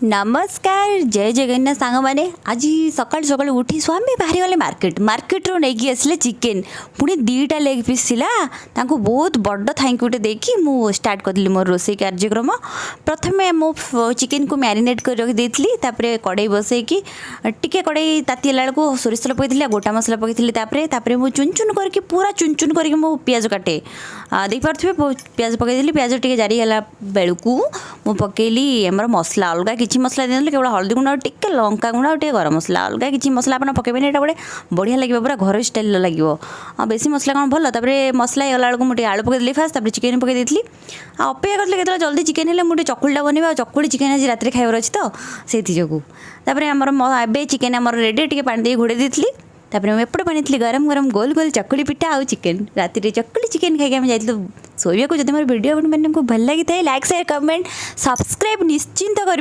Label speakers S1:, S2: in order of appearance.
S1: नमस्कार जय जगन्नाथ सांग मैंने आज सकाल सकाल उठी स्वामी बाहरी गले मार्केट रू नहीं आसले चिकेन पुणी दीटा लेग पीस थिला तांको बहुत बड़ थैंक यूटे देखी मु स्टार्ट करदेली मोर रोसे कार्यक्रम। प्रथमे मो चिकेन को मैरिनेट कर रखी देती कड़े बसैकी टिके कड़े ताती बेलू सोरिष तेल पकई गोटा मसला पकई मु चुन चुन करके पूरा चुन चुन करके मो पियाज काटे देखिपे पियाज पकईदेली पियाज टे जारीगला बेलू मु पकईली आमर मसला अलग किसी मसला देते केवल हल्दी गुंड टे लंका गुंड टे गरम मसला अलग किसी मसला आप पकेबे ये गोटे बढ़िया लगे पूरा घर स्टाइल लगे बेसी मसला कौन भल मसला गला बेलू मुझे आलू पकईदेली फास्ट चिकेन पकई देती अपेक्षा करते के जल्दी चिकेन है मुझे चकुलटा बनवा चकुली चिकेन आज रात खाइबार अच्छी तो से आमर चिकेन आमर रेडी टे पानी दे घोड़े देती एपटे बनी गरम गरम गोल गोल चकुली पिठा आउ चिकेन राति चकुली चिकेन खाई आम जाइलु शोया को जब मोर वीडियो मैंने भल लगी लाइक शेयर कमेंट सब्सक्राइब निश्चिंत करेंगे।